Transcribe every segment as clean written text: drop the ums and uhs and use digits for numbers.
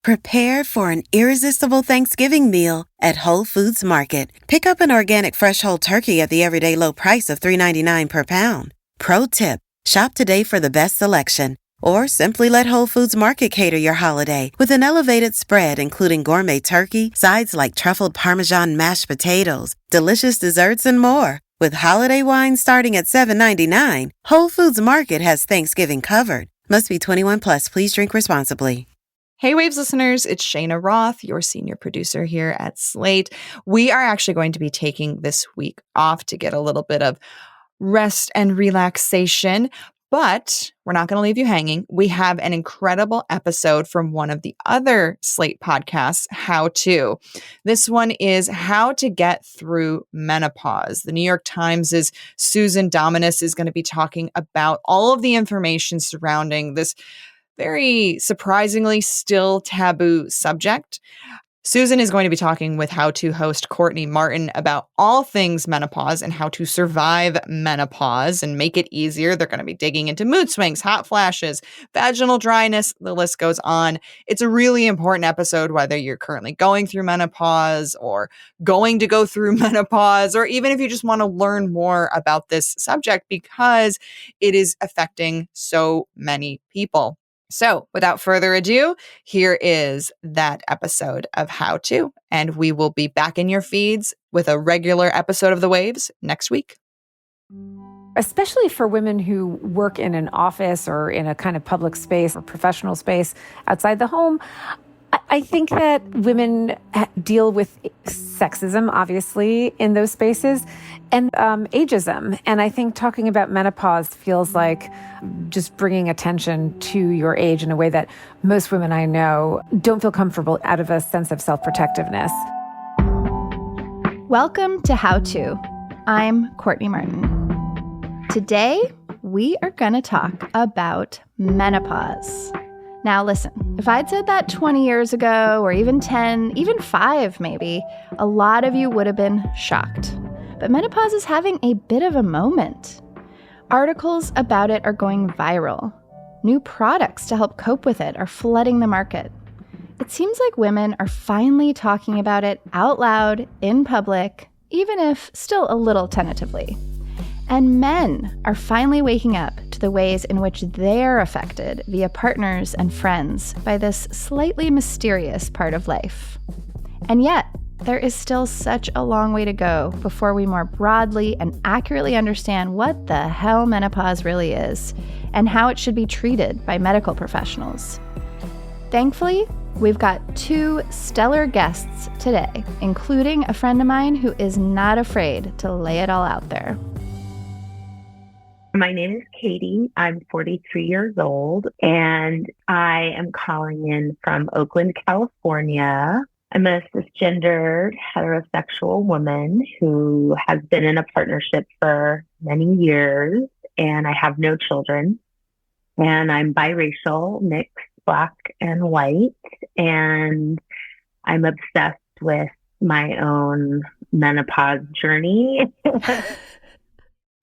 Prepare for an irresistible Thanksgiving meal at Whole Foods Market. Pick up an organic fresh whole turkey at the everyday low price of $3.99 per pound. Pro tip, shop today for the best selection. Or simply let Whole Foods Market cater your holiday with an elevated spread including gourmet turkey, sides like truffled Parmesan mashed potatoes, delicious desserts, and more. With holiday wine starting at $7.99, Whole Foods Market has Thanksgiving covered. Must be 21 plus. Please drink responsibly. Hey Waves listeners, it's Shayna Roth, your senior producer here at Slate. We are actually going to be taking this week off to get a little bit of rest and relaxation, but we're not going to leave you hanging. We have an incredible episode from one of the other Slate podcasts, How To. This one is How to Get Through Menopause. The New York Times' Susan Dominus is going to be talking about all of the information surrounding this very surprisingly still taboo subject. Susan is going to be talking with How To host Courtney Martin about all things menopause and how to survive menopause and make it easier. They're going to be digging into mood swings, hot flashes, vaginal dryness. The list goes on. It's a really important episode, whether you're currently going through menopause or going to go through menopause, or even if you just want to learn more about this subject because it is affecting so many people. So without further ado, here is that episode of How To, and we will be back in your feeds with a regular episode of The Waves next week. Especially for women who work in an office or in a kind of public space or professional space outside the home, I think that women deal with sexism, obviously, in those spaces, and ageism. And I think talking about menopause feels like just bringing attention to your age in a way that most women I know don't feel comfortable out of a sense of self-protectiveness. Welcome to How To. I'm Courtney Martin. Today, we are going to talk about menopause. Now listen, if I'd said that 20 years ago, or even 10, even 5 maybe, a lot of you would have been shocked. But menopause is having a bit of a moment. Articles about it are going viral. New products to help cope with it are flooding the market. It seems like women are finally talking about it out loud, in public, even if still a little tentatively. And men are finally waking up to the ways in which they're affected via partners and friends by this slightly mysterious part of life. And yet, there is still such a long way to go before we more broadly and accurately understand what the hell menopause really is and how it should be treated by medical professionals. Thankfully, we've got 2 stellar guests today, including a friend of mine who is not afraid to lay it all out there. My name is Katie. I'm 43 years old, and I am calling in from Oakland, California. I'm a cisgendered heterosexual woman who has been in a partnership for many years, and I have no children. And I'm biracial, mixed, Black and white, and I'm obsessed with my own menopause journey.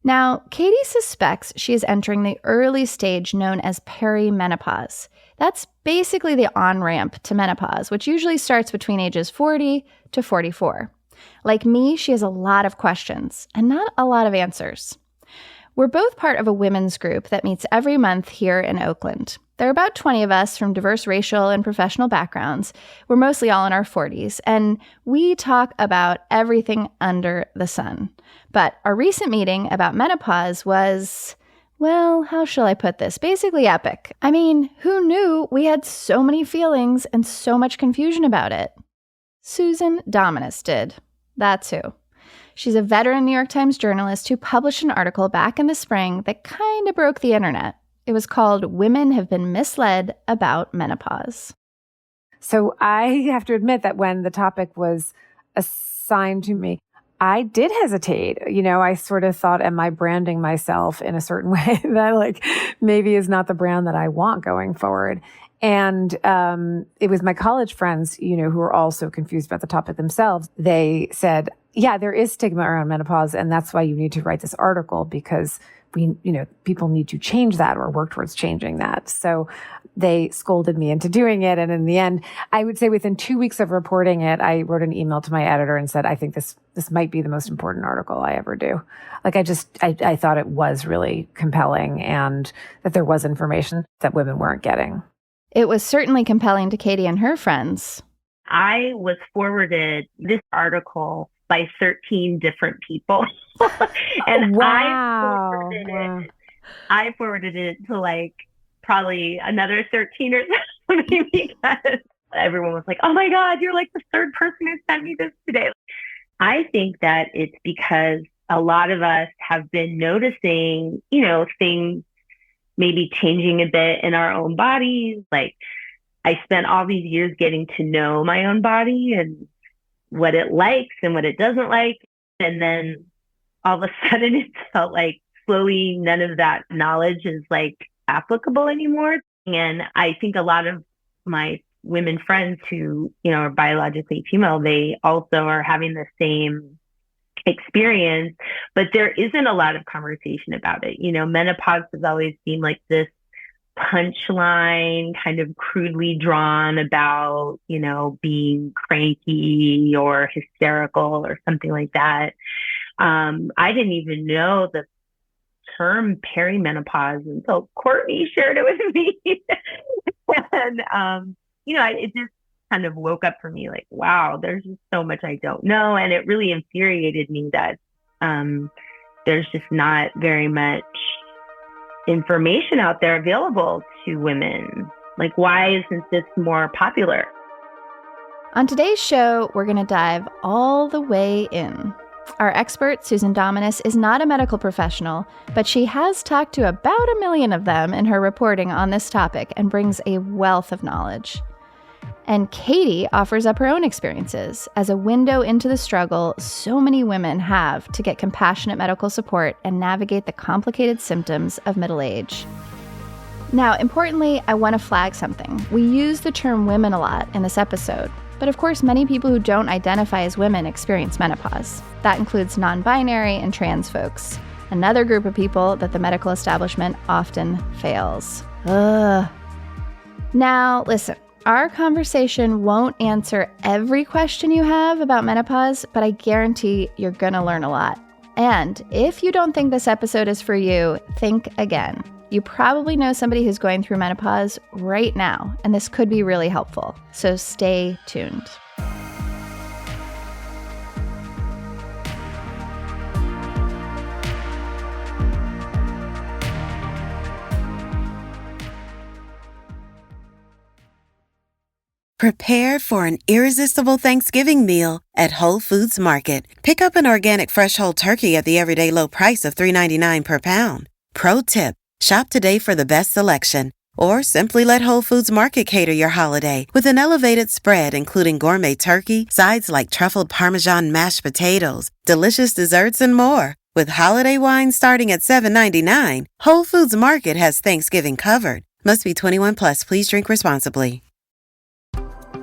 Now, Katie suspects she is entering the early stage known as perimenopause. That's basically the on-ramp to menopause, which usually starts between ages 40 to 44. Like me, she has a lot of questions and not a lot of answers. We're both part of a women's group that meets every month here in Oakland. There are about 20 of us from diverse racial and professional backgrounds. We're mostly all in our 40s, and we talk about everything under the sun. But our recent meeting about menopause was, well, how shall I put this? Basically epic. I mean, who knew we had so many feelings and so much confusion about it? Susan Dominus did. That's who. She's a veteran New York Times journalist who published an article back in the spring that kind of broke the internet. It was called Women Have Been Misled About Menopause. So I have to admit that when the topic was assigned to me, I did hesitate. You know, I sort of thought, am I branding myself in a certain way that like maybe is not the brand that I want going forward? And it was my college friends, you know, who were also confused about the topic themselves. They said, Yeah, there is stigma around menopause, and that's why you need to write this article, because people need to change that or work towards changing that. So they scolded me into doing it. And in the end, I would say within 2 weeks of reporting it, I wrote an email to my editor and said, I think this might be the most important article I ever do. Like, I thought it was really compelling and that there was information that women weren't getting. It was certainly compelling to Katie and her friends. I was forwarded this article by 13 different people. And wow. I forwarded it to like probably another 13 or something because everyone was like, oh my God, you're like the third person who sent me this today. I think that it's because a lot of us have been noticing, things maybe changing a bit in our own bodies. Like, I spent all these years getting to know my own body and what it likes and what it doesn't like. And then all of a sudden it felt like slowly none of that knowledge is like applicable anymore. And I think a lot of my women friends who, are biologically female, they also are having the same experience, but there isn't a lot of conversation about it. Menopause has always seemed like this punchline, kind of crudely drawn about, being cranky or hysterical or something like that. I didn't even know the term perimenopause until Courtney shared it with me. And, it just kind of woke up for me like, wow, there's just so much I don't know. And it really infuriated me that there's just not very much information out there available to women. Like, why isn't this more popular? On today's show, we're going to dive all the way in. Our expert, Susan Dominus, is not a medical professional, but she has talked to about 1 million of them in her reporting on this topic and brings a wealth of knowledge. And Katie offers up her own experiences as a window into the struggle so many women have to get compassionate medical support and navigate the complicated symptoms of middle age. Now, importantly, I want to flag something. We use the term women a lot in this episode, but of course, many people who don't identify as women experience menopause. That includes non-binary and trans folks, another group of people that the medical establishment often fails. Ugh. Now, listen. Our conversation won't answer every question you have about menopause, but I guarantee you're going to learn a lot. And if you don't think this episode is for you, think again. You probably know somebody who's going through menopause right now, and this could be really helpful. So stay tuned. Prepare for an irresistible Thanksgiving meal at Whole Foods Market. Pick up an organic fresh whole turkey at the everyday low price of $3.99 per pound. Pro tip, shop today for the best selection. Or simply let Whole Foods Market cater your holiday with an elevated spread including gourmet turkey, sides like truffled Parmesan mashed potatoes, delicious desserts, and more. With holiday wine starting at $7.99, Whole Foods Market has Thanksgiving covered. Must be 21 plus. Please drink responsibly.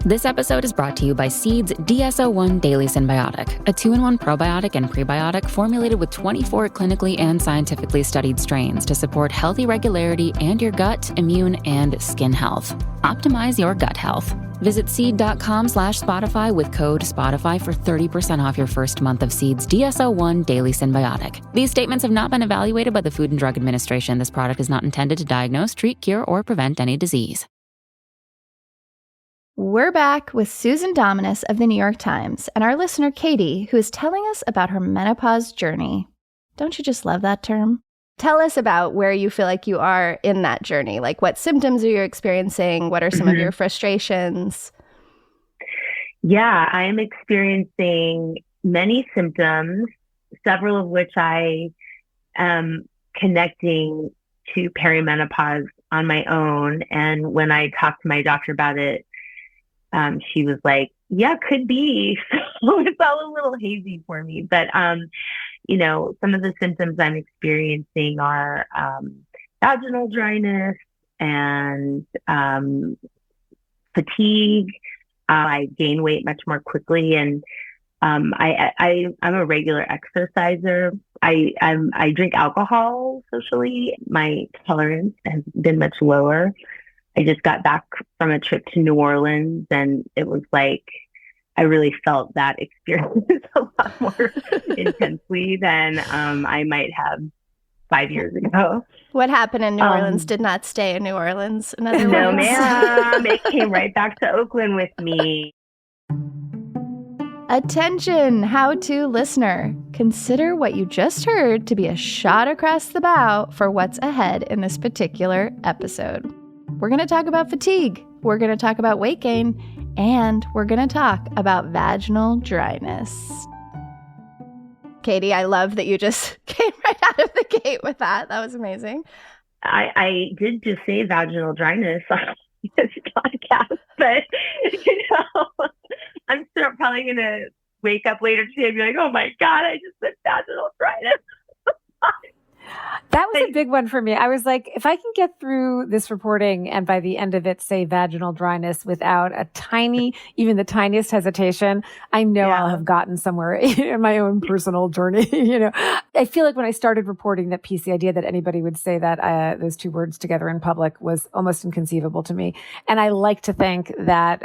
This episode is brought to you by Seed's DSO1 Daily Synbiotic, a 2-in-1 probiotic and prebiotic formulated with 24 clinically and scientifically studied strains to support healthy regularity and your gut, immune, and skin health. Optimize your gut health. Visit seed.com/Spotify with code Spotify for 30% off your first month of Seed's DSO1 Daily Synbiotic. These statements have not been evaluated by the Food and Drug Administration. This product is not intended to diagnose, treat, cure, or prevent any disease. We're back with Susan Dominus of the New York Times and our listener, Katie, who is telling us about her menopause journey. Don't you just love that term? Tell us about where you feel like you are in that journey. Like, what symptoms are you experiencing? What are some of your frustrations? Yeah, I am experiencing many symptoms, several of which I am connecting to perimenopause on my own. And when I talked to my doctor about it, she was like, yeah, could be. So it's all a little hazy for me. But, some of the symptoms I'm experiencing are vaginal dryness and fatigue. I gain weight much more quickly. And I'm a regular exerciser. I drink alcohol socially. My tolerance has been much lower. I just got back from a trip to New Orleans, and it was like I really felt that experience a lot more intensely than I might have 5 years ago. What happened in New Orleans did not stay in New Orleans. In other No, words. ma'am. It came right back to Oakland with me. Attention, how-to listener. Consider what you just heard to be a shot across the bow for what's ahead in this particular episode. We're going to talk about fatigue, we're going to talk about weight gain, and we're going to talk about vaginal dryness. Katie, I love that you just came right out of the gate with that. That was amazing. I did just say vaginal dryness on this podcast, but I'm still probably going to wake up later today and be like, oh my God, I just said vaginal dryness. That was a big one for me. I was like, if I can get through this reporting and by the end of it say vaginal dryness without a tiny, even the tiniest hesitation, I know I'll have gotten somewhere in my own personal journey. I feel like when I started reporting that piece, the idea that anybody would say that those two words together in public was almost inconceivable to me. And I like to think that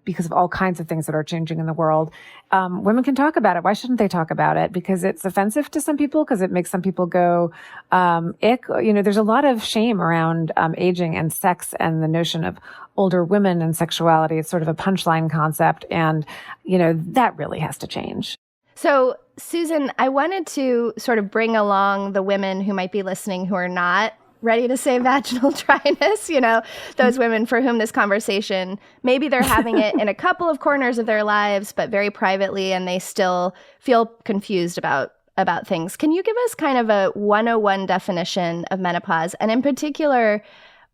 because of all kinds of things that are changing in the world, women can talk about it. Why shouldn't they talk about it? Because it's offensive to some people, because it makes some people go, ick. There's a lot of shame around aging and sex and the notion of older women and sexuality. It's sort of a punchline concept. And, that really has to change. So, Susan, I wanted to sort of bring along the women who might be listening who are not ready to say vaginal dryness, those women for whom this conversation, maybe they're having it in a couple of corners of their lives, but very privately, and they still feel confused about things. Can you give us kind of a 101 definition of menopause? And in particular,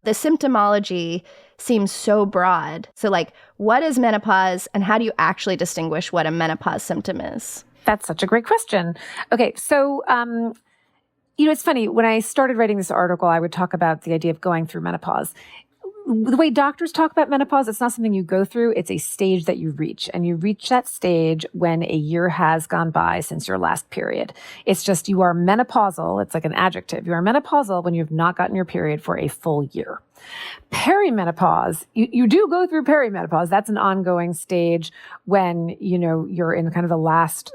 the symptomology seems so broad. So what is menopause and how do you actually distinguish what a menopause symptom is? That's such a great question. Okay, so it's funny. When I started writing this article, I would talk about the idea of going through menopause. The way doctors talk about menopause, it's not something you go through. It's a stage that you reach. And you reach that stage when a year has gone by since your last period. It's just you are menopausal. It's like an adjective. You are menopausal when you've not gotten your period for a full year. Perimenopause, you do go through perimenopause. That's an ongoing stage when, you're in kind of the last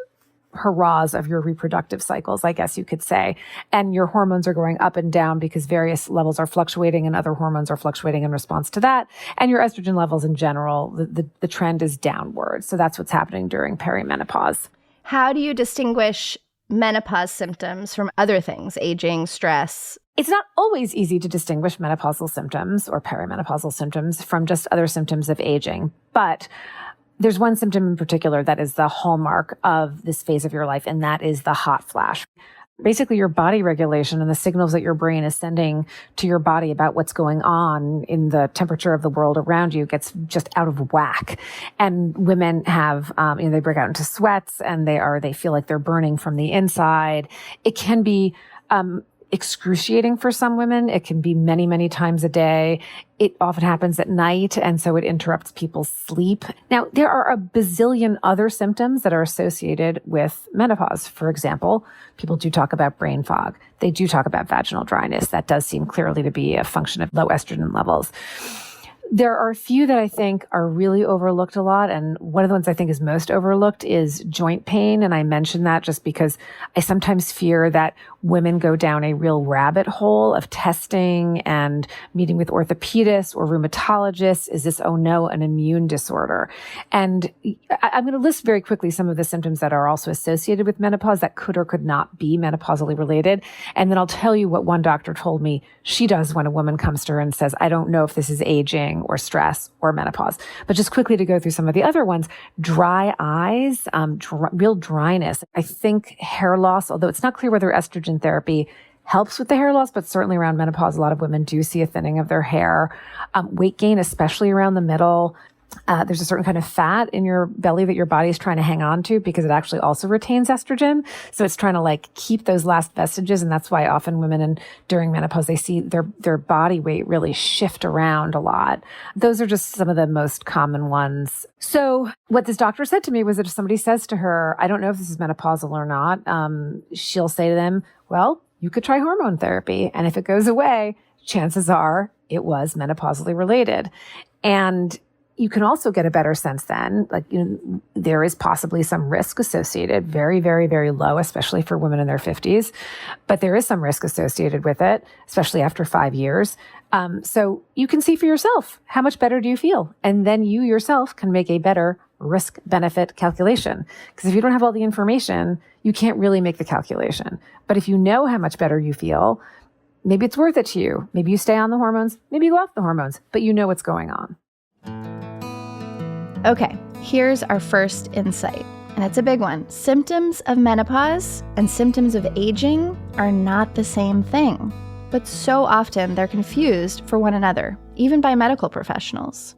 hurrahs of your reproductive cycles, I guess you could say. And your hormones are going up and down because various levels are fluctuating and other hormones are fluctuating in response to that. And your estrogen levels in general, the trend is downward. So that's what's happening during perimenopause. How do you distinguish menopause symptoms from other things, aging, stress? It's not always easy to distinguish menopausal symptoms or perimenopausal symptoms from just other symptoms of aging. But there's one symptom in particular that is the hallmark of this phase of your life, and that is the hot flash. Basically, your body regulation and the signals that your brain is sending to your body about what's going on in the temperature of the world around you gets just out of whack. And women have, they break out into sweats and they feel like they're burning from the inside. It can be, excruciating for some women. It can be many, many times a day. It often happens at night, and so it interrupts people's sleep. Now, there are a bazillion other symptoms that are associated with menopause. For example, people do talk about brain fog. They do talk about vaginal dryness. That does seem clearly to be a function of low estrogen levels. There are a few that I think are really overlooked a lot. And one of the ones I think is most overlooked is joint pain. And I mention that just because I sometimes fear that women go down a real rabbit hole of testing and meeting with orthopedists or rheumatologists. Is this, oh no, an immune disorder? And I'm going to list very quickly some of the symptoms that are also associated with menopause that could or could not be menopausally related. And then I'll tell you what one doctor told me she does when a woman comes to her and says, I don't know if this is aging or stress or menopause. But just quickly to go through some of the other ones, dry eyes, real dryness. I think hair loss, although it's not clear whether estrogen therapy helps with the hair loss, but certainly around menopause, a lot of women do see a thinning of their hair. Weight gain, especially around the middle. There's a certain kind of fat in your belly that your body is trying to hang on to because it actually also retains estrogen. So it's trying to like keep those last vestiges. And that's why often women during menopause, they see their body weight really shift around a lot. Those are just some of the most common ones. So what this doctor said to me was that if somebody says to her, I don't know if this is menopausal or not, she'll say to them, well, you could try hormone therapy. And if it goes away, chances are it was menopausally related. And you can also get a better sense then, like, there is possibly some risk associated, very, very, very low, especially for women in their 50s. But there is some risk associated with it, especially after 5 years. So you can see for yourself, how much better do you feel? And then you yourself can make a better risk-benefit calculation. Because if you don't have all the information, you can't really make the calculation. But if you know how much better you feel, maybe it's worth it to you. Maybe you stay on the hormones, maybe you go off the hormones, but you know what's going on. Okay, here's our first insight, and it's a big one. Symptoms of menopause and symptoms of aging are not the same thing, but so often they're confused for one another, even by medical professionals.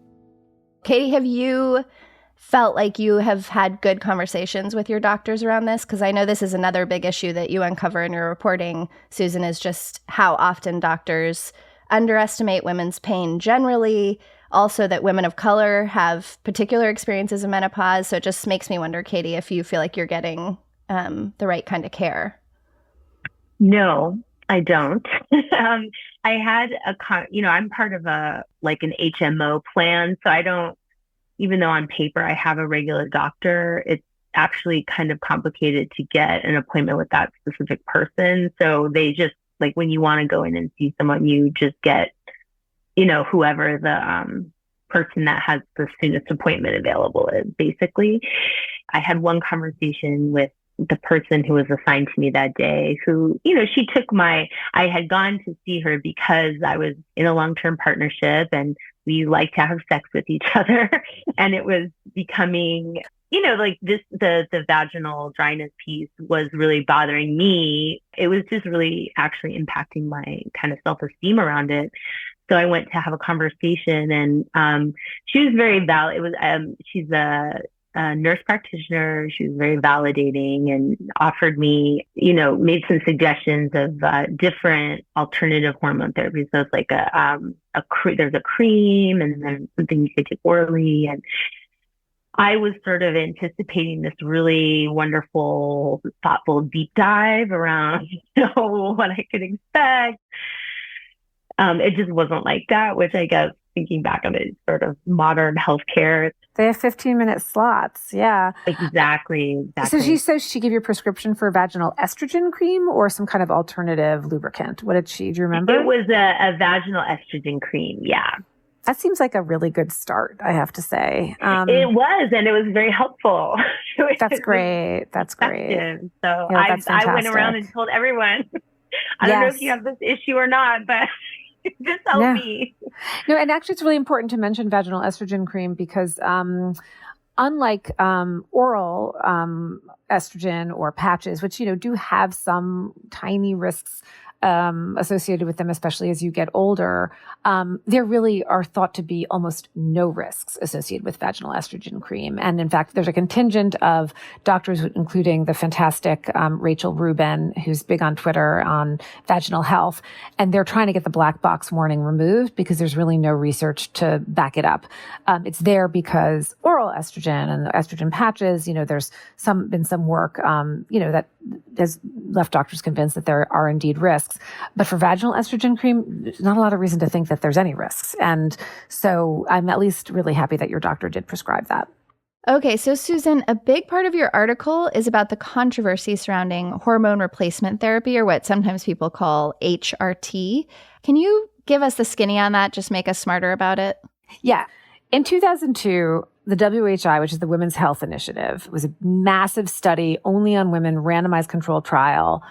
Katie, have you felt like you have had good conversations with your doctors around this? Because I know this is another big issue that you uncover in your reporting, Susan, is just how often doctors underestimate women's pain generally. Also, that women of color have particular experiences of menopause. So it just makes me wonder, Katie, if you feel like you're getting the right kind of care. No, I don't. I had I'm part of an HMO plan. So I don't, even though on paper I have a regular doctor, it's actually kind of complicated to get an appointment with that specific person. So they just, like, when you want to go in and see someone, you just get whoever the person that has the soonest appointment available is, basically. I had one conversation with the person who was assigned to me that day who, she took I had gone to see her because I was in a long-term partnership and we like to have sex with each other. And it was becoming, the vaginal dryness piece was really bothering me. It was just really actually impacting my kind of self-esteem around it. So I went to have a conversation, and she was very she's a nurse practitioner. She was very validating and offered me, made some suggestions of different alternative hormone therapies. So it's like there's a cream and then something you could take orally. And I was sort of anticipating this really wonderful, thoughtful deep dive around what I could expect. It just wasn't like that, which I guess, thinking back on it, sort of modern healthcare. They have 15-minute slots. Yeah. Exactly. So she says she gave you a prescription for vaginal estrogen cream or some kind of alternative lubricant. What do you remember? It was a vaginal estrogen cream. Yeah. That seems like a really good start, I have to say. It was, and it was very helpful. That's great. That's great. So yeah, I went around and told everyone, I don't know if you have this issue or not, but just help me. No, and actually it's really important to mention vaginal estrogen cream because unlike oral estrogen or patches, which, do have some tiny risks associated with them, especially as you get older, there really are thought to be almost no risks associated with vaginal estrogen cream. And in fact, there's a contingent of doctors, including the fantastic Rachel Rubin, who's big on Twitter on vaginal health, and they're trying to get the black box warning removed because there's really no research to back it up. It's there because oral estrogen and the estrogen patches, there's been some work, that has left doctors convinced that there are indeed risks. But for vaginal estrogen cream, there's not a lot of reason to think that there's any risks. And so I'm at least really happy that your doctor did prescribe that. Okay, so Susan, a big part of your article is about the controversy surrounding hormone replacement therapy, or what sometimes people call HRT. Can you give us the skinny on that, just make us smarter about it? Yeah. In 2002, the WHI, which is the Women's Health Initiative, was a massive study only on women, randomized controlled trial.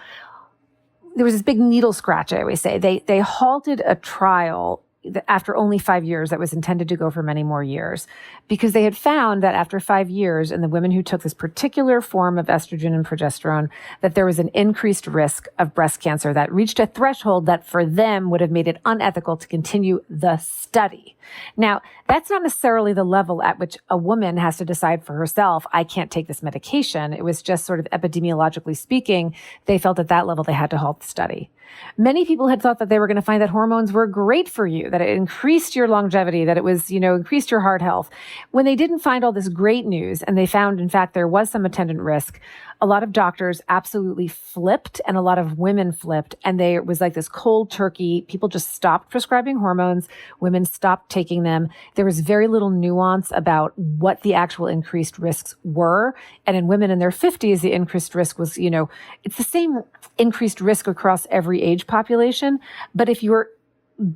There was this big needle scratch, I always say. They halted a trial after only 5 years that was intended to go for many more years, because they had found that after 5 years in the women who took this particular form of estrogen and progesterone, that there was an increased risk of breast cancer that reached a threshold that for them would have made it unethical to continue the study. Now, that's not necessarily the level at which a woman has to decide for herself, I can't take this medication. It was just sort of epidemiologically speaking, they felt at that level they had to halt the study. Many people had thought that they were going to find that hormones were great for you, that it increased your longevity, that it was, increased your heart health. When they didn't find all this great news and they found, in fact, there was some attendant risk, a lot of doctors absolutely flipped and a lot of women flipped. And it was like this cold turkey. People just stopped prescribing hormones. Women stopped taking them. There was very little nuance about what the actual increased risks were. And in women in their 50s, the increased risk was, it's the same increased risk across every age population. But if your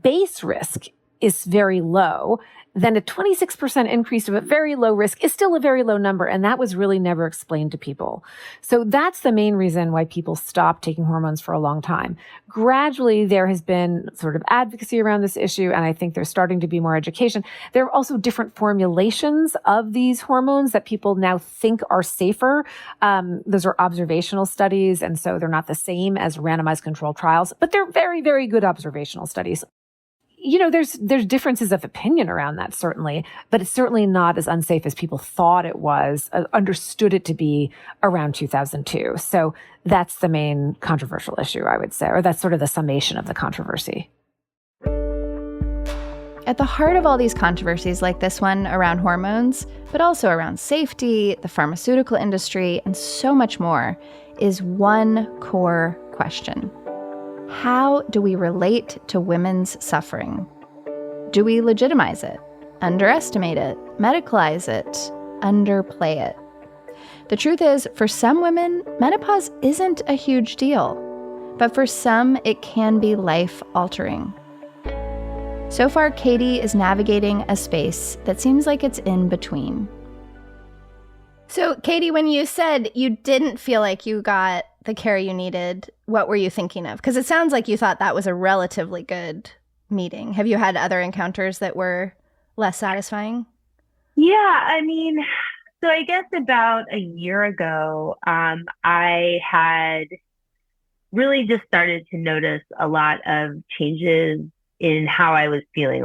base risk is very low, then a 26% increase of a very low risk is still a very low number. And that was really never explained to people. So that's the main reason why people stopped taking hormones for a long time. Gradually, there has been sort of advocacy around this issue. And I think there's starting to be more education. There are also different formulations of these hormones that people now think are safer. Those are observational studies. And so they're not the same as randomized controlled trials, but they're very, very good observational studies. There's differences of opinion around that, certainly, but it's certainly not as unsafe as people thought it was, understood it to be around 2002. So that's the main controversial issue, I would say, or that's sort of the summation of the controversy. At the heart of all these controversies like this one around hormones, but also around safety, the pharmaceutical industry, and so much more, is one core question. How do we relate to women's suffering? Do we legitimize it, underestimate it, medicalize it, underplay it? The truth is, for some women, menopause isn't a huge deal, but for some, it can be life-altering. So far, Katie is navigating a space that seems like it's in between. So, Katie, when you said you didn't feel like you got the care you needed, what were you thinking of? Because it sounds like you thought that was a relatively good meeting. Have you had other encounters that were less satisfying? Yeah, so I guess about a year ago, I had really just started to notice a lot of changes in how I was feeling,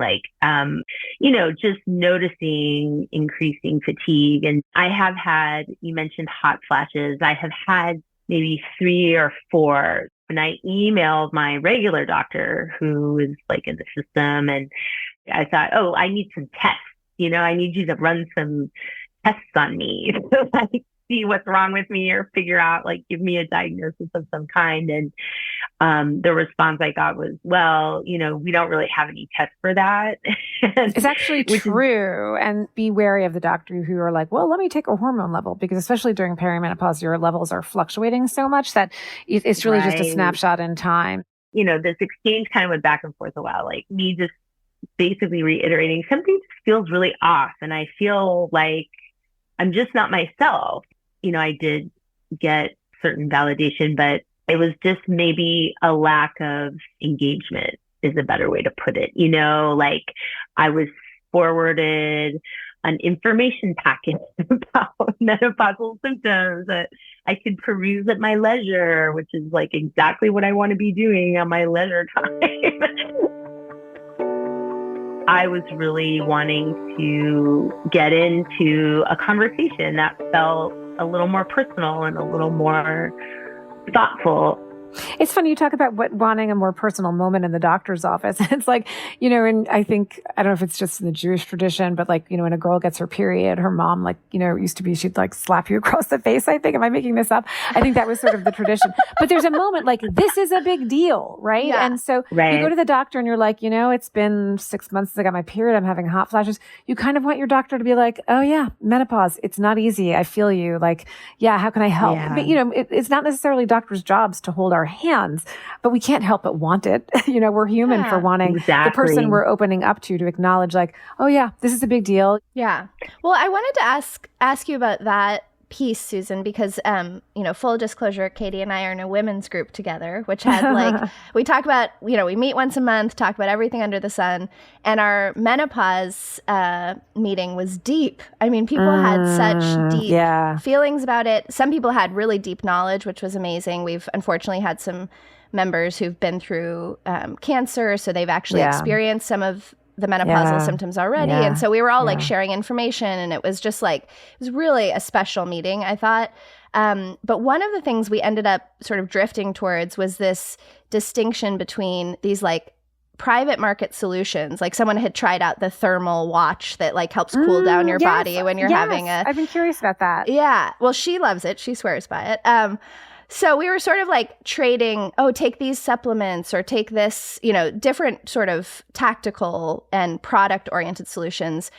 just noticing increasing fatigue. And I have had, you mentioned hot flashes. I have had maybe 3 or 4. And I emailed my regular doctor who is in the system. And I thought, I need some tests. I need you to run some tests on me so I can see what's wrong with me or figure out, give me a diagnosis of some kind. And the response I got was, well, we don't really have any tests for that. It's actually true. And be wary of the doctor who are like, well, let me take a hormone level, because especially during perimenopause, your levels are fluctuating so much that it's really just a snapshot in time. This exchange kind of went back and forth a while, me just basically reiterating something just feels really off. And I feel like I'm just not myself. I did get certain validation, but it was just maybe a lack of engagement is a better way to put it. I was forwarded an information packet about menopausal symptoms that I could peruse at my leisure, which is exactly what I want to be doing on my leisure time. I was really wanting to get into a conversation that felt a little more personal and a little more thoughtful. It's funny you talk about wanting a more personal moment in the doctor's office. It's and I think, I don't know if it's just in the Jewish tradition, but when a girl gets her period, her mom, used to be, she'd slap you across the face, I think. Am I making this up? I think that was sort of the tradition. But there's a moment this is a big deal, right? Yeah. And so you go to the doctor and you're like, it's been 6 months since I got my period. I'm having hot flashes. You kind of want your doctor to be like, oh yeah, menopause. It's not easy. I feel you. How can I help? Yeah. But, it's not necessarily doctors' jobs to hold our hands, but we can't help but want it. We're human for wanting the person we're opening up to acknowledge oh yeah, this is a big deal. Yeah. Well, I wanted to ask you about that piece, Susan, because, full disclosure, Katie and I are in a women's group together, which had we talk about, we meet once a month, talk about everything under the sun. And our menopause meeting was deep. I mean, people had such deep feelings about it. Some people had really deep knowledge, which was amazing. We've unfortunately had some members who've been through cancer, so they've actually experienced some of the menopausal symptoms already. And so we were all like sharing information, and it was just like, it was really a special meeting, I thought. But one of the things we ended up sort of drifting towards was this distinction between these like private market solutions. Like someone had tried out the thermal watch that like helps cool down your body when you're having a... I've been curious about that. Yeah. Well, she loves it. She swears by it. So we were sort of like trading, take these supplements or take this, different sort of tactical and product-oriented solutions.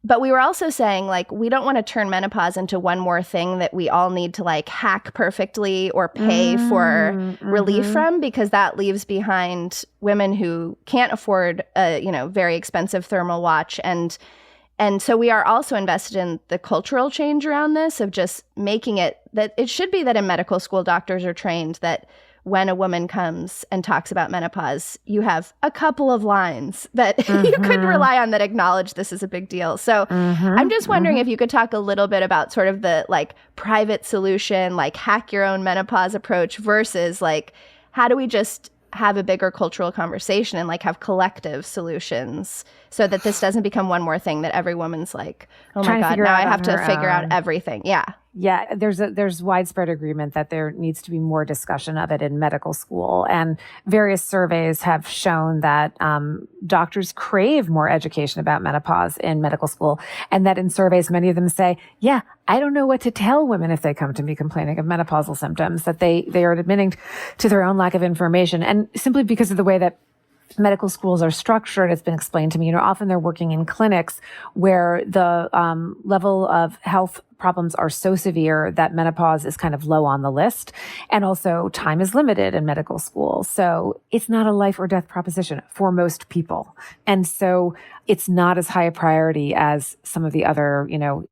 But we were also saying, like, we don't want to turn menopause into one more thing that we all need to, like, hack perfectly or pay for relief from, because that leaves behind women who can't afford a, very expensive thermal watch. And so we are also invested in the cultural change around this, of just making it that it should be that in medical school, doctors are trained that when a woman comes and talks about menopause, you have a couple of lines that you could rely on that acknowledge this is a big deal. So I'm just wondering if you could talk a little bit about sort of the like private solution, like hack your own menopause approach versus like, how do we just have a bigger cultural conversation and like have collective solutions so that this doesn't become one more thing that every woman's like, oh my God, now I have to figure out everything. Yeah. Yeah, there's widespread agreement that there needs to be more discussion of it in medical school. And various surveys have shown that doctors crave more education about menopause in medical school. And that in surveys, many of them say, I don't know what to tell women if they come to me complaining of menopausal symptoms, that they are admitting to their own lack of information. And simply because of the way that medical schools are structured, it's been explained to me, often they're working in clinics where the level of health problems are so severe that menopause is kind of low on the list. And also time is limited in medical school. So it's not a life or death proposition for most people. And so it's not as high a priority as some of the other,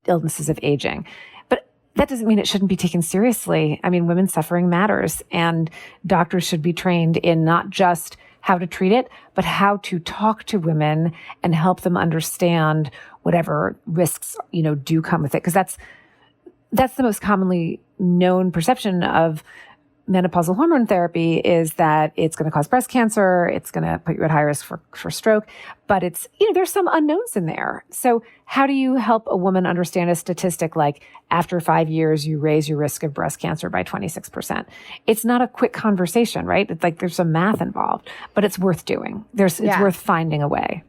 illnesses of aging. But that doesn't mean it shouldn't be taken seriously. I mean, women's suffering matters, and doctors should be trained in not just how to treat it, but how to talk to women and help them understand whatever risks, do come with it. Because that's the most commonly known perception of menopausal hormone therapy, is that it's going to cause breast cancer, it's going to put you at high risk for stroke, but it's, there's some unknowns in there. So how do you help a woman understand a statistic like after 5 years, you raise your risk of breast cancer by 26%? It's not a quick conversation, right? It's like there's some math involved, but it's worth doing. It's worth finding a way.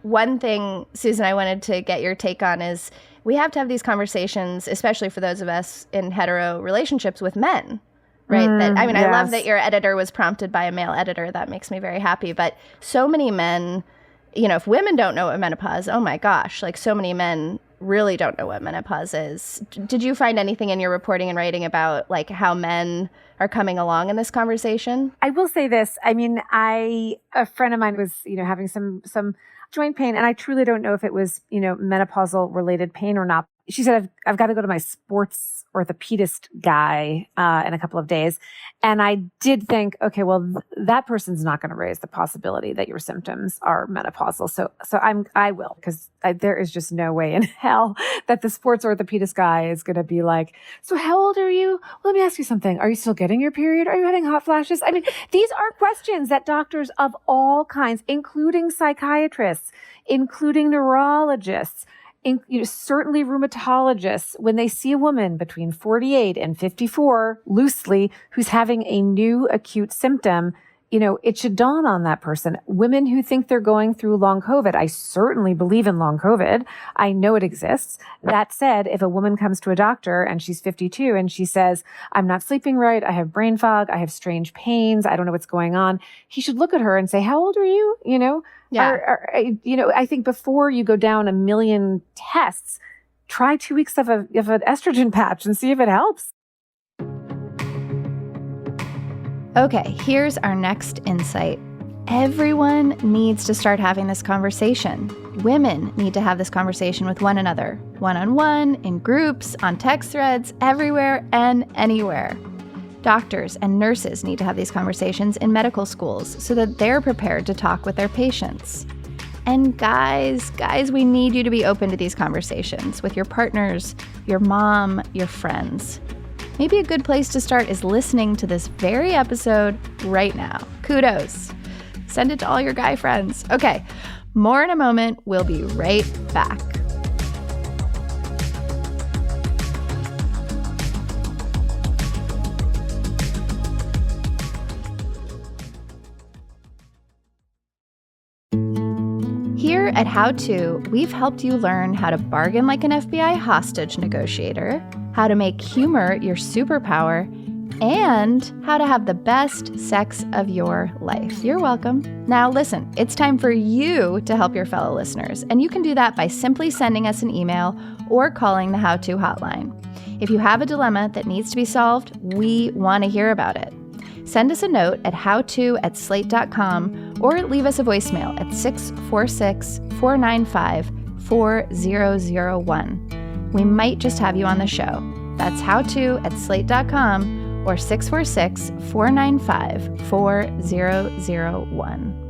One thing, Susan, I wanted to get your take on is we have to have these conversations, especially for those of us in hetero relationships with men, right? I love that your editor was prompted by a male editor. That makes me very happy. But so many men, if women don't know what menopause, oh my gosh, like so many men really don't know what menopause is. Did you find anything in your reporting and writing about like how men are coming along in this conversation? I will say this. I mean, a friend of mine was, having some joint pain, and I truly don't know if it was, menopausal related pain or not. She said, I've got to go to my sports orthopedist guy in a couple of days. And I did think, okay, well, that person's not going to raise the possibility that your symptoms are menopausal. So I will, because there is just no way in hell that the sports orthopedist guy is going to be like, so how old are you? Well, let me ask you something. Are you still getting your period? Are you having hot flashes? I mean, these are questions that doctors of all kinds, including psychiatrists, including neurologists, certainly rheumatologists, when they see a woman between 48 and 54, loosely, who's having a new acute symptom, it should dawn on that person. Women who think they're going through long COVID, I certainly believe in long COVID. I know it exists. That said, if a woman comes to a doctor and she's 52 and she says, I'm not sleeping right, I have brain fog, I have strange pains, I don't know what's going on, he should look at her and say, how old are you? I think before you go down a million tests, try 2 weeks of an estrogen patch and see if it helps. Okay, here's our next insight. Everyone needs to start having this conversation. Women need to have this conversation with one another, one-on-one, in groups, on text threads, everywhere and anywhere. Doctors and nurses need to have these conversations in medical schools so that they're prepared to talk with their patients. And guys, we need you to be open to these conversations with your partners, your mom, your friends. Maybe a good place to start is listening to this very episode right now. Kudos. Send it to all your guy friends. Okay, more in a moment. We'll be right back. Here at How To, we've helped you learn how to bargain like an FBI hostage negotiator, how to make humor your superpower, and how to have the best sex of your life. You're welcome. Now listen, it's time for you to help your fellow listeners, and you can do that by simply sending us an email or calling the How To hotline. If you have a dilemma that needs to be solved, we want to hear about it. Send us a note at howto@slate.com or leave us a voicemail at 646-495-4001. We might just have you on the show. That's howto@slate.com or 646-495-4001.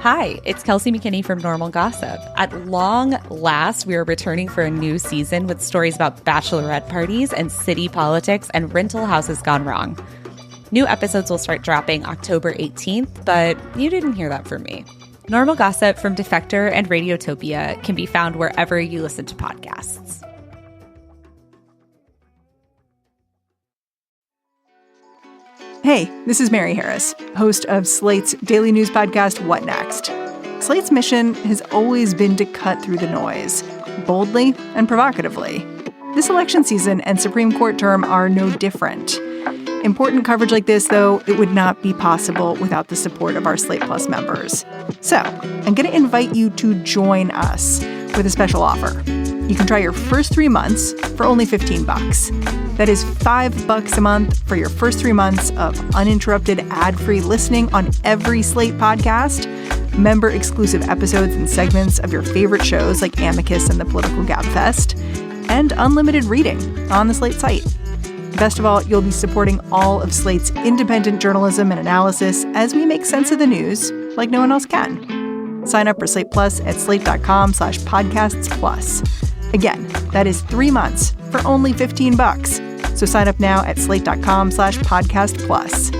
Hi, it's Kelsey McKinney from Normal Gossip. At long last, we are returning for a new season with stories about bachelorette parties and city politics and rental houses gone wrong. New episodes will start dropping October 18th, but you didn't hear that from me. Normal Gossip from Defector and Radiotopia can be found wherever you listen to podcasts. Hey, this is Mary Harris, host of Slate's daily news podcast, What Next? Slate's mission has always been to cut through the noise, boldly and provocatively. This election season and Supreme Court term are no different. Important coverage like this, though, it would not be possible without the support of our Slate Plus members. So, I'm going to invite you to join us with a special offer. You can try your first 3 months for only $15. That is $5 a month for your first 3 months of uninterrupted ad-free listening on every Slate podcast, member-exclusive episodes and segments of your favorite shows like Amicus and the Political Gabfest, and unlimited reading on the Slate site. Best of all, you'll be supporting all of Slate's independent journalism and analysis as we make sense of the news like no one else can. Sign up for Slate Plus at slate.com/podcastsplus. Again, that is 3 months for only $15. So sign up now at slate.com/podcastplus.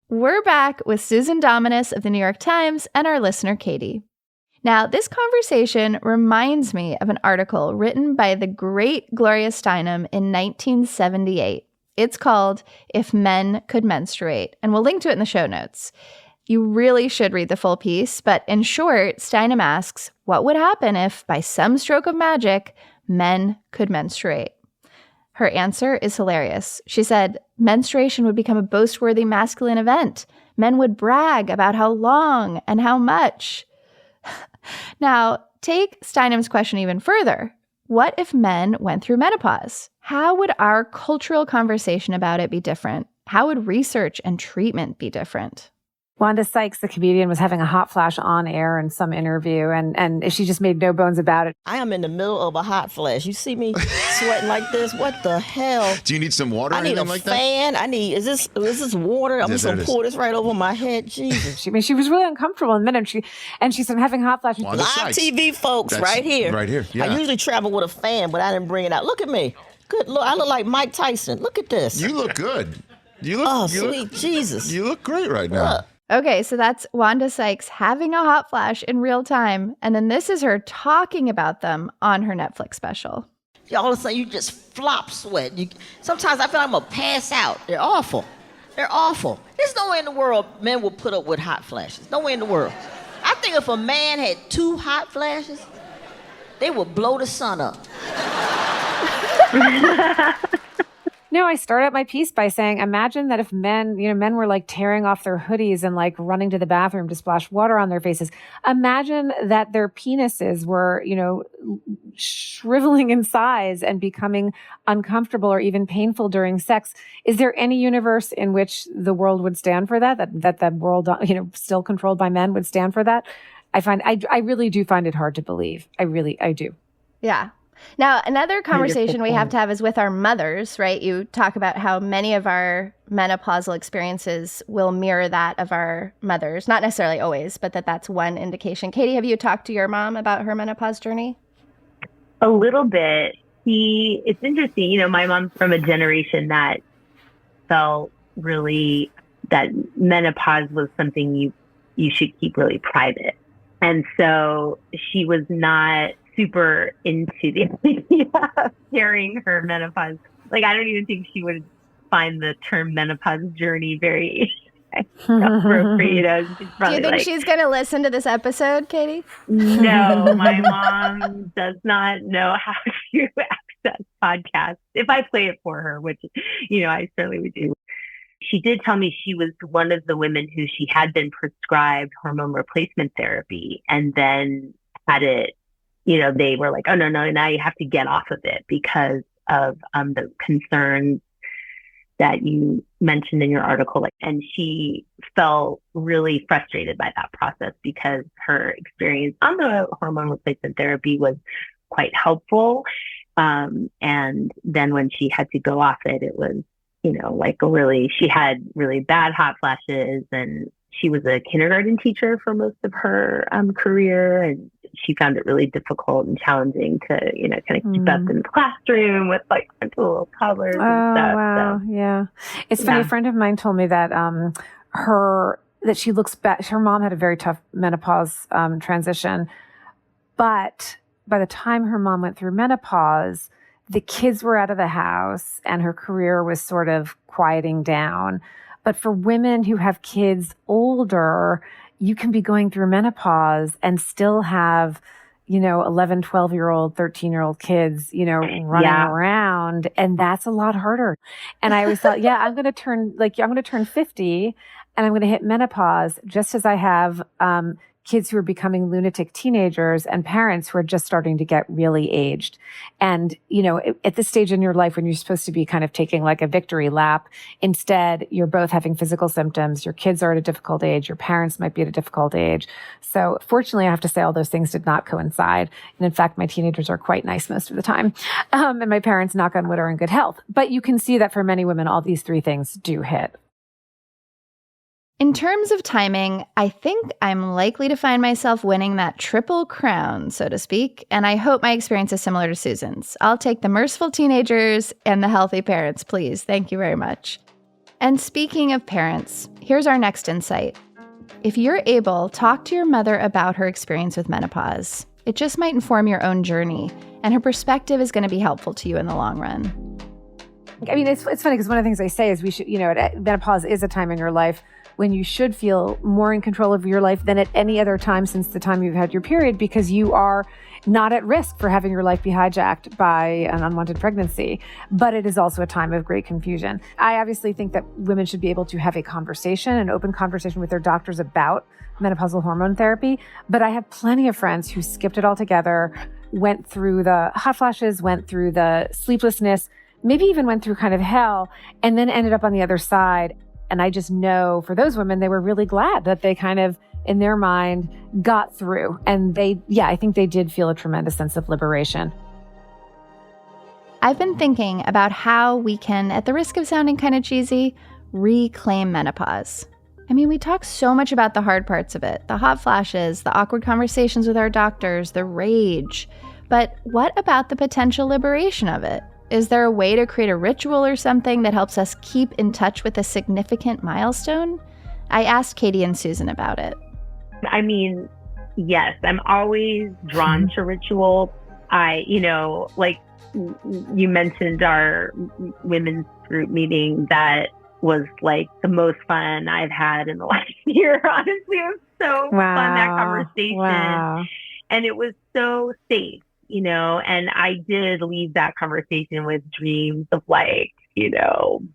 We're back with Susan Dominus of the New York Times and our listener, Katie. Now, this conversation reminds me of an article written by the great Gloria Steinem in 1978. It's called If Men Could Menstruate, and we'll link to it in the show notes. You really should read the full piece, but in short, Steinem asks, what would happen if, by some stroke of magic, men could menstruate? Her answer is hilarious. She said, menstruation would become a boast-worthy masculine event. Men would brag about how long and how much. Now, take Steinem's question even further. What if men went through menopause? How would our cultural conversation about it be different? How would research and treatment be different? Wanda Sykes, the comedian, was having a hot flash on air in some interview, and she just made no bones about it. I am in the middle of a hot flash. You see me sweating like this? What the hell? Do you need some water or I need anything a like fan. Is this water? I'm just going to pour this right over my head. Jesus. She was really uncomfortable in a minute. She said, I'm having hot flashes. Wanda Live Sykes. TV, folks, right here. Right here, yeah. I usually travel with a fan, but I didn't bring it out. Look at me. Good Lord, I look like Mike Tyson. Look at this. You look good. Jesus. You look great right now. Okay, so that's Wanda Sykes having a hot flash in real time. And then this is her talking about them on her Netflix special. All of a sudden, you just flop sweat. Sometimes I feel like I'm going to pass out. They're awful. They're awful. There's no way in the world men will put up with hot flashes. No way in the world. I think if a man had 2 hot flashes, they would blow the sun up. No, I start out my piece by saying, imagine that if men were like tearing off their hoodies and like running to the bathroom to splash water on their faces. Imagine that their penises were, shriveling in size and becoming uncomfortable or even painful during sex. Is there any universe in which the world would stand for that the world, still controlled by men would stand for that? I really do find it hard to believe. I do. Yeah. Now, another conversation we have to have is with our mothers, right? You talk about how many of our menopausal experiences will mirror that of our mothers. Not necessarily always, but that's one indication. Katie, have you talked to your mom about her menopause journey? A little bit. It's interesting, my mom's from a generation that felt really that menopause was something you should keep really private. And so she was not super into the idea of sharing her menopause. Like, I don't even think she would find the term menopause journey very appropriate. Do you think she's going to listen to this episode, Katie? No, my mom does not know how to access podcasts. If I play it for her, which, I certainly would do. She did tell me she was one of the women who she had been prescribed hormone replacement therapy and then had it, they were like, oh, no, now you have to get off of it because of the concerns that you mentioned in your article. And she felt really frustrated by that process because her experience on the hormone replacement therapy was quite helpful. And then when she had to go off it, it was, she had really bad hot flashes, and she was a kindergarten teacher for most of her career. And she found it really difficult and challenging to, kind of keep up in the classroom with little toddlers and stuff. Wow. So, yeah. It's funny. A friend of mine told me that that she looks back. Her mom had a very tough menopause transition, but by the time her mom went through menopause, the kids were out of the house and her career was sort of quieting down. But for women who have kids older, you can be going through menopause and still have, 11, 12-year-old, 13-year-old kids, running around. And that's a lot harder. And I always thought, I'm going to turn 50 and I'm going to hit menopause just as I have, kids who are becoming lunatic teenagers and parents who are just starting to get really aged. And, at this stage in your life when you're supposed to be kind of taking like a victory lap, instead you're both having physical symptoms. Your kids are at a difficult age. Your parents might be at a difficult age. So fortunately, I have to say all those things did not coincide. And in fact, my teenagers are quite nice most of the time. And my parents, knock on wood, are in good health. But you can see that for many women, all these three things do hit. In terms of timing, I think I'm likely to find myself winning that triple crown, so to speak, and I hope my experience is similar to Susan's. I'll take the merciful teenagers and the healthy parents, please. Thank you very much. And speaking of parents, here's our next insight. If you're able, talk to your mother about her experience with menopause. It just might inform your own journey, and her perspective is going to be helpful to you in the long run. I mean, it's funny because one of the things I say is we should, menopause is a time in your life when you should feel more in control of your life than at any other time since the time you've had your period, because you are not at risk for having your life be hijacked by an unwanted pregnancy. But it is also a time of great confusion. I obviously think that women should be able to have a conversation, an open conversation with their doctors about menopausal hormone therapy. But I have plenty of friends who skipped it altogether, went through the hot flashes, went through the sleeplessness, maybe even went through kind of hell, and then ended up on the other side. And I just know for those women, they were really glad that they kind of, in their mind, got through. And I think they did feel a tremendous sense of liberation. I've been thinking about how we can, at the risk of sounding kind of cheesy, reclaim menopause. I mean, we talk so much about the hard parts of it, the hot flashes, the awkward conversations with our doctors, the rage. But what about the potential liberation of it? Is there a way to create a ritual or something that helps us keep in touch with a significant milestone? I asked Katie and Susan about it. I mean, yes, I'm always drawn to ritual. Like you mentioned our women's group meeting, that was like the most fun I've had in the last year. Honestly, it was so fun, that conversation. Wow. And it was so safe. And I did leave that conversation with dreams of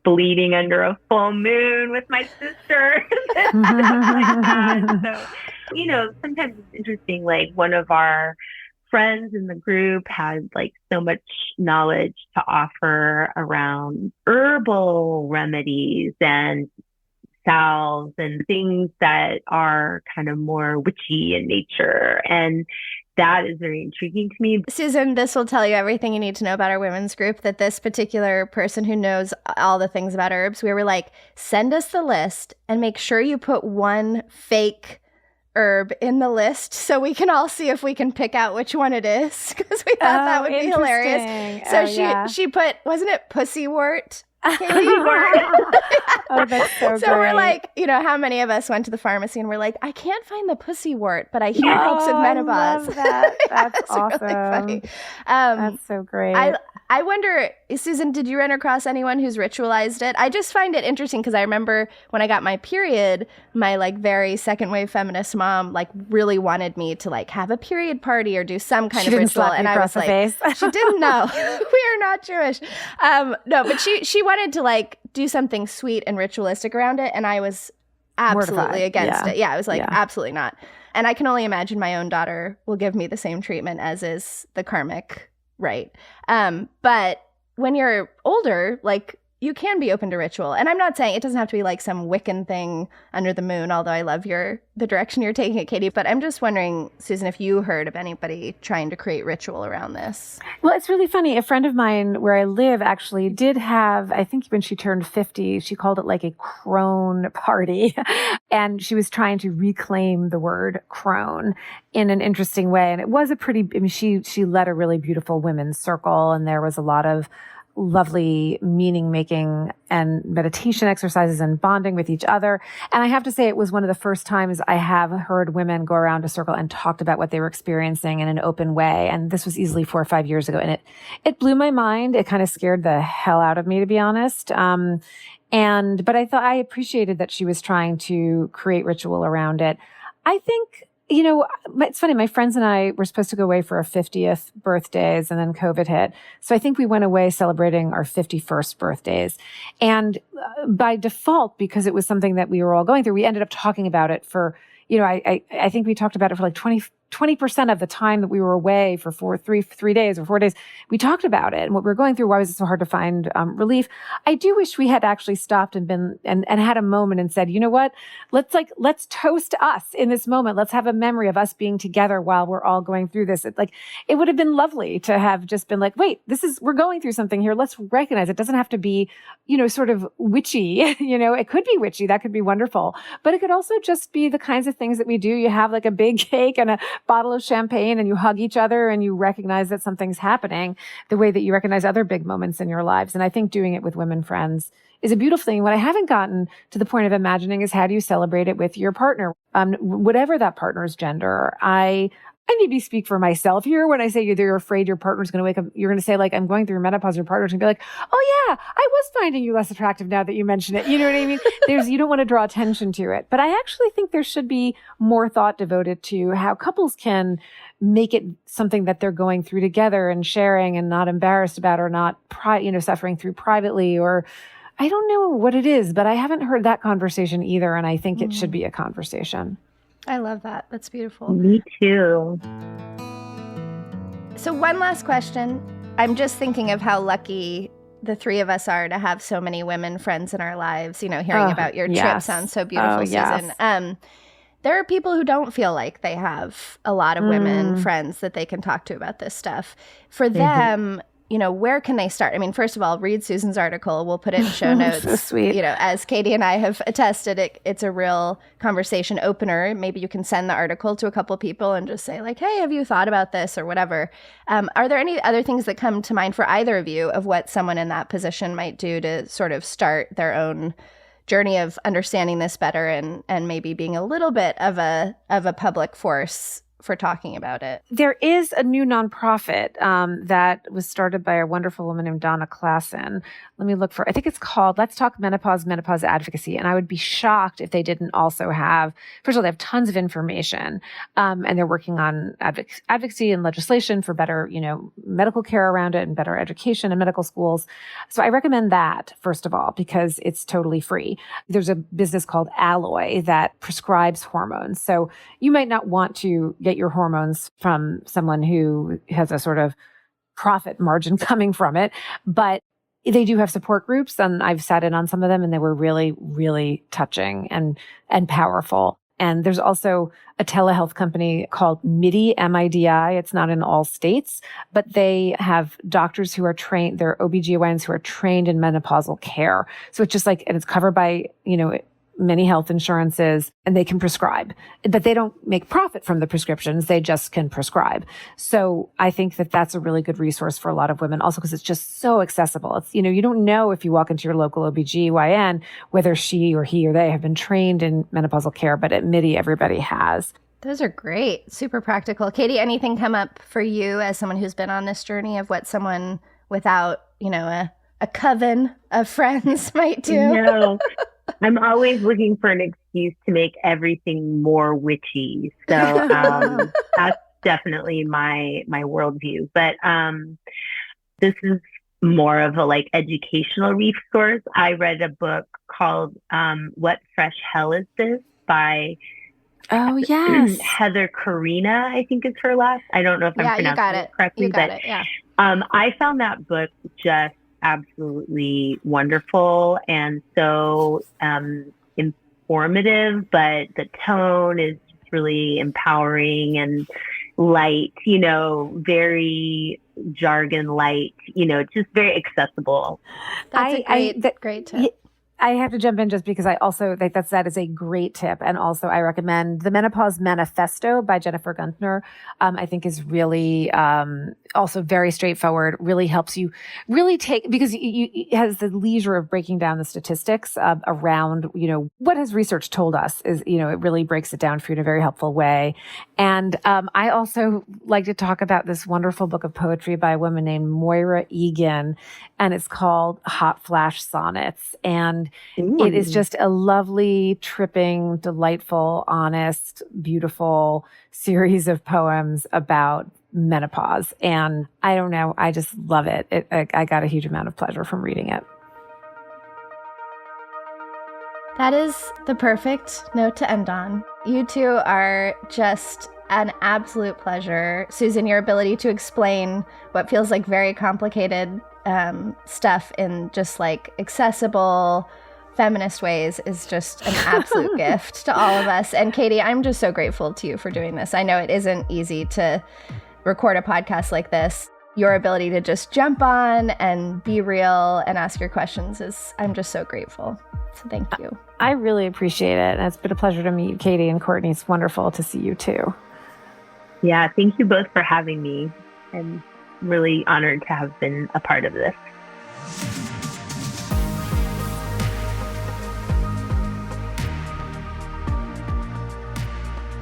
bleeding under a full moon with my sister. Like that. So, sometimes it's interesting, like one of our friends in the group had like so much knowledge to offer around herbal remedies and salves and things that are kind of more witchy in nature. And that is very intriguing to me. Susan, this will tell you everything you need to know about our women's group, that this particular person who knows all the things about herbs, we were like, send us the list and make sure you put one fake herb in the list so we can all see if we can pick out which one it is, because we thought that would be hilarious. So she put, wasn't it pussywort? Oh, that's so great. So we're like, how many of us went to the pharmacy and we're like, I can't find the pussywort, but I hear it helps with menopause. I love that. That's awesome. Really funny. That's so great. I wonder, Susan, did you run across anyone who's ritualized it? I just find it interesting because I remember when I got my period, my like very second wave feminist mom like really wanted me to like have a period party or do some kind of ritual, and I was like, she didn't know. We are not Jewish. No, but she wanted to like do something sweet and ritualistic around it, and I was absolutely against it. Yeah, I was like, absolutely not. And I can only imagine my own daughter will give me the same treatment as is the karmic right. But when you're older, like you can be open to ritual. And I'm not saying it doesn't have to be like some Wiccan thing under the moon, although I love the direction you're taking it, Katie. But I'm just wondering, Susan, if you heard of anybody trying to create ritual around this. Well, it's really funny. A friend of mine where I live actually did have, I think when she turned 50, she called it like a crone party. And she was trying to reclaim the word crone in an interesting way. And it was she led a really beautiful women's circle, and there was a lot of lovely meaning making and meditation exercises and bonding with each other. And I have to say, it was one of the first times I have heard women go around a circle and talked about what they were experiencing in an open way. And this was easily 4 or 5 years ago. And it blew my mind. It kind of scared the hell out of me, to be honest. But I appreciated that she was trying to create ritual around it. I think, it's funny. My friends and I were supposed to go away for our 50th birthdays, and then COVID hit. So I think we went away celebrating our 51st birthdays. And by default, because it was something that we were all going through, we ended up talking about it for, I think we talked about it for like 20% of the time that we were away for 3 days or 4 days. We talked about it and what we were going through. Why was it so hard to find relief? I do wish we had actually stopped and been and had a moment and said, you know what? Let's toast us in this moment. Let's have a memory of us being together while we're all going through this. It would have been lovely to have just been like, wait, we're going through something here. Let's recognize it doesn't have to be, sort of witchy. It could be witchy. That could be wonderful, but it could also just be the kinds of things that we do. You have like a big cake and a bottle of champagne and you hug each other and you recognize that something's happening the way that you recognize other big moments in your lives. And I think doing it with women friends is a beautiful thing. What I haven't gotten to the point of imagining is how do you celebrate it with your partner, whatever that partner's gender. I maybe speak for myself here when I say you're afraid your partner's going to wake up. You're going to say like, I'm going through menopause. Your partner's going to be like, oh yeah, I was finding you less attractive now that you mention it. You know what I mean? You don't want to draw attention to it. But I actually think there should be more thought devoted to how couples can make it something that they're going through together and sharing and not embarrassed about or not, suffering through privately, or I don't know what it is, but I haven't heard that conversation either. And I think it should be a conversation. I love that. That's beautiful. Me too. So one last question. I'm just thinking of how lucky the three of us are to have so many women friends in our lives. Hearing about your trip sounds so beautiful, Susan. Yes. There are people who don't feel like they have a lot of women friends that they can talk to about this stuff. For them, where can they start? I mean, first of all, read Susan's article. We'll put it in show notes. So sweet. As Katie and I have attested, it's a real conversation opener. Maybe you can send the article to a couple people and just say like, hey, have you thought about this or whatever? Are there any other things that come to mind for either of you of what someone in that position might do to sort of start their own journey of understanding this better and maybe being a little bit of a public force for talking about it. There is a new nonprofit that was started by a wonderful woman named Donna Klassen. Let me look for, I think it's called Let's Talk Menopause, Menopause Advocacy. And I would be shocked if they didn't also have, first of all, they have tons of information, and they're working on advocacy and legislation for better, medical care around it and better education in medical schools. So I recommend that, first of all, because it's totally free. There's a business called Alloy that prescribes hormones. So you might not want to get your hormones from someone who has a sort of profit margin coming from it, but they do have support groups, and I've sat in on some of them, and they were really, really touching and powerful. And there's also a telehealth company called MIDI, M-I-D-I. It's not in all states, but they have doctors who are trained, they're OBGYNs who are trained in menopausal care. So it's just and it's covered by, many health insurances, and they can prescribe, but they don't make profit from the prescriptions. They just can prescribe. So I think that that's a really good resource for a lot of women also because it's just so accessible. It's, you don't know if you walk into your local OBGYN, whether she or he or they have been trained in menopausal care, but at MIDI, everybody has. Those are great. Super practical. Katie, anything come up for you as someone who's been on this journey of what someone without, a coven of friends might do? No. I'm always looking for an excuse to make everything more witchy. So that's definitely my worldview. But this is more of a educational resource. I read a book called What Fresh Hell Is This by Heather Corinna, I think is her last. I don't know if I'm pronouncing it correctly. I found that book just absolutely wonderful and so informative, but the tone is just really empowering and light, very jargon light, just very accessible. That's a great tip. I have to jump in just because I also think that is a great tip. And also I recommend the Menopause Manifesto by Jennifer Gunter. I think is really also very straightforward, really helps you really because it has the leisure of breaking down the statistics around, what has research told us is, it really breaks it down for you in a very helpful way. And I also like to talk about this wonderful book of poetry by a woman named Moira Egan, and it's called Hot Flash Sonnets. And it is just a lovely, tripping, delightful, honest, beautiful series of poems about menopause. And I don't know, I just love it. I got a huge amount of pleasure from reading it. That is the perfect note to end on. You two are just an absolute pleasure. Susan, your ability to explain what feels like very complicated stuff in just accessible feminist ways is just an absolute gift to all of us. And Katie, I'm just so grateful to you for doing this. I know it isn't easy to record a podcast like this. Your ability to just jump on and be real and ask your questions I'm just so grateful. So thank you. I really appreciate it. And it's been a pleasure to meet Katie and Courtney. It's wonderful to see you too. Yeah, thank you both for having me. I'm really honored to have been a part of this.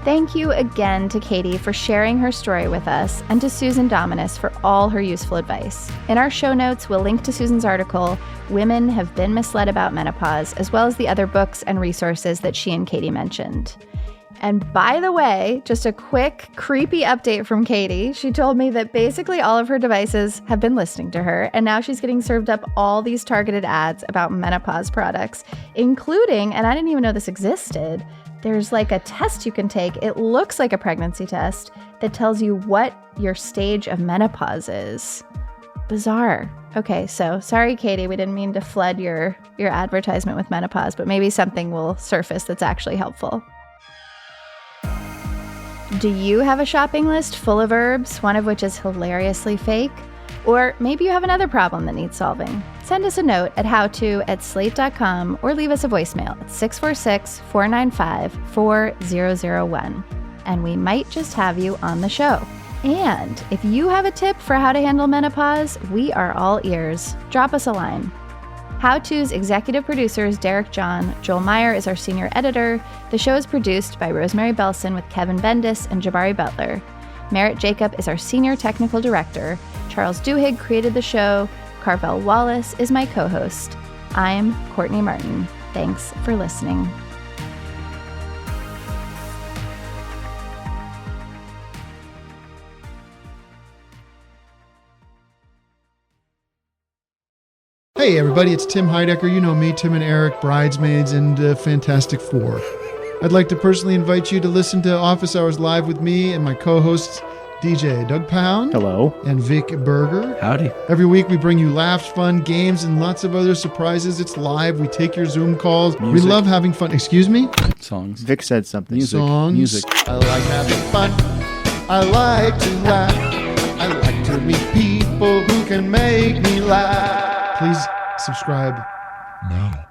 Thank you again to Katie for sharing her story with us, and to Susan Dominus for all her useful advice. In our show notes, we'll link to Susan's article, Women Have Been Misled About Menopause, as well as the other books and resources that she and Katie mentioned. And by the way, just a quick, creepy update from Katie. She told me that basically all of her devices have been listening to her, and now she's getting served up all these targeted ads about menopause products, including, and I didn't even know this existed, there's a test you can take. It looks like a pregnancy test that tells you what your stage of menopause is. Bizarre. Okay, so sorry, Katie, we didn't mean to flood your advertisement with menopause, but maybe something will surface that's actually helpful. Do you have a shopping list full of herbs, one of which is hilariously fake? Or maybe you have another problem that needs solving. Send us a note at howto@slate.com or leave us a voicemail at 646-495-4001. And we might just have you on the show. And if you have a tip for how to handle menopause, we are all ears. Drop us a line. How To's executive producer is Derek John. Joel Meyer is our senior editor. The show is produced by Rosemary Belson with Kevin Bendis and Jabari Butler. Merritt Jacob is our senior technical director. Charles Duhigg created the show. Carvel Wallace is my co-host. I'm Courtney Martin. Thanks for listening. Hey everybody, it's Tim Heidecker. You know me, Tim and Eric, Bridesmaids, and Fantastic Four. I'd like to personally invite you to listen to Office Hours Live with me and my co-hosts, DJ Doug Pound. Hello. And Vic Berger. Howdy. Every week we bring you laughs, fun, games, and lots of other surprises. It's live. We take your Zoom calls. Music. We love having fun. Excuse me? Songs. Vic said something. Songs. Music. I like having fun. I like to laugh. I like to meet people who can make me laugh. Please subscribe now.